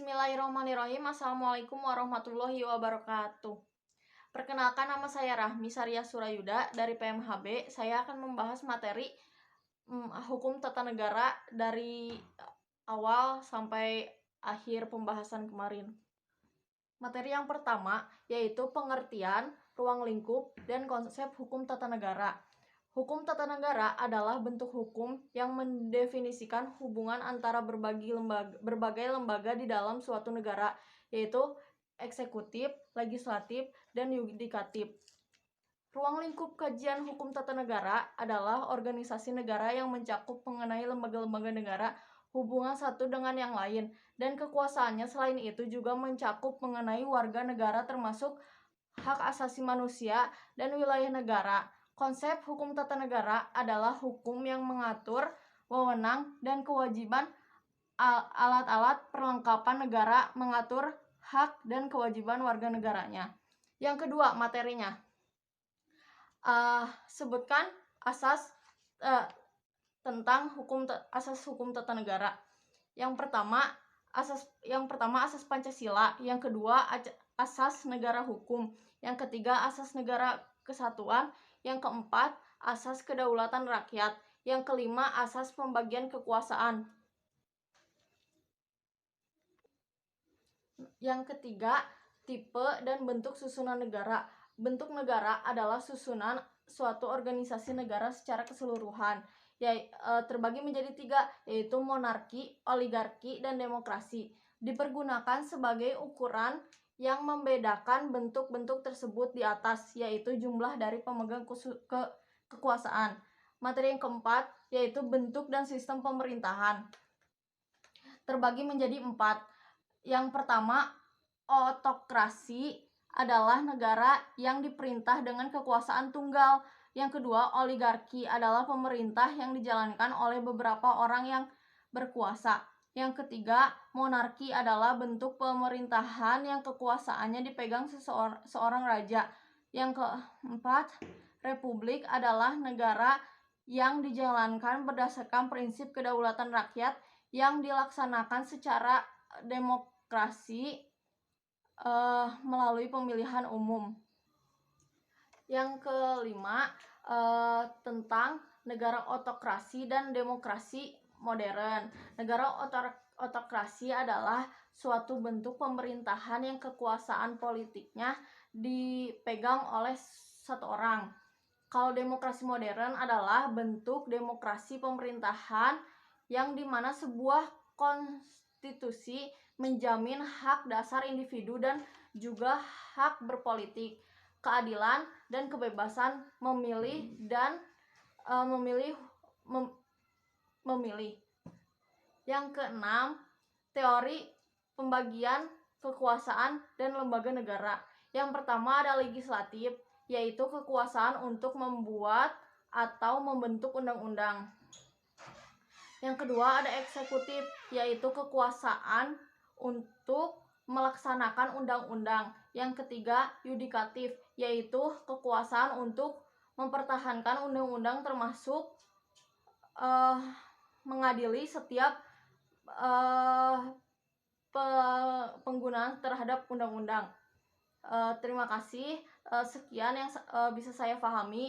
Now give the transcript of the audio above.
Bismillahirrahmanirrahim. Assalamualaikum warahmatullahi wabarakatuh. Perkenalkan, nama saya Rahmi Saria Surayuda dari PMHB. Saya akan membahas materi hukum tata negara dari awal sampai akhir pembahasan kemarin. Materi yang pertama yaitu pengertian, ruang lingkup, dan konsep hukum tata negara. Hukum tata negara adalah bentuk hukum yang mendefinisikan hubungan antara berbagai lembaga di dalam suatu negara, yaitu eksekutif, legislatif, dan yudikatif. Ruang lingkup kajian hukum tata negara adalah organisasi negara yang mencakup mengenai lembaga-lembaga negara, hubungan satu dengan yang lain, dan kekuasaannya selain itu juga mencakup mengenai warga negara termasuk hak asasi manusia dan wilayah negara. Konsep hukum tata negara adalah hukum yang mengatur wewenang dan kewajiban alat-alat perlengkapan negara mengatur hak dan kewajiban warga negaranya. Yang kedua, materinya. Sebutkan asas tentang asas hukum tata negara. Yang pertama asas Pancasila, yang kedua asas negara hukum, yang ketiga asas negara kesatuan, yang keempat asas kedaulatan rakyat, yang kelima asas pembagian kekuasaan, yang ketiga tipe dan bentuk susunan negara. Bentuk negara adalah susunan suatu organisasi negara secara keseluruhan, terbagi menjadi tiga, yaitu monarki, oligarki, dan demokrasi. Dipergunakan sebagai ukuran yang membedakan bentuk-bentuk tersebut di atas, yaitu jumlah dari pemegang kekuasaan. Materi yang keempat yaitu bentuk dan sistem pemerintahan, terbagi menjadi 4. Yang pertama, otokrasi adalah negara yang diperintah dengan kekuasaan tunggal. Yang kedua, oligarki adalah pemerintah yang dijalankan oleh beberapa orang yang berkuasa. Yang ketiga, monarki adalah bentuk pemerintahan yang kekuasaannya dipegang seorang raja. Yang keempat, republik adalah negara yang dijalankan berdasarkan prinsip kedaulatan rakyat yang dilaksanakan secara demokrasi melalui pemilihan umum. Yang kelima, tentang negara otokrasi dan demokrasi modern. Negara otokrasi adalah suatu bentuk pemerintahan yang kekuasaan politiknya dipegang oleh satu orang. Kalau demokrasi modern adalah bentuk demokrasi pemerintahan yang dimana sebuah konstitusi menjamin hak dasar individu dan juga hak berpolitik, keadilan, dan kebebasan memilih dan memilih. Yang keenam, teori pembagian kekuasaan dan lembaga negara. Yang pertama ada legislatif, yaitu kekuasaan untuk membuat atau membentuk undang-undang. Yang kedua ada eksekutif, yaitu kekuasaan untuk melaksanakan undang-undang. Yang ketiga yudikatif, yaitu kekuasaan untuk mempertahankan undang-undang termasuk mengadili setiap penggunaan terhadap undang-undang. Terima kasih. Sekian yang bisa saya pahami.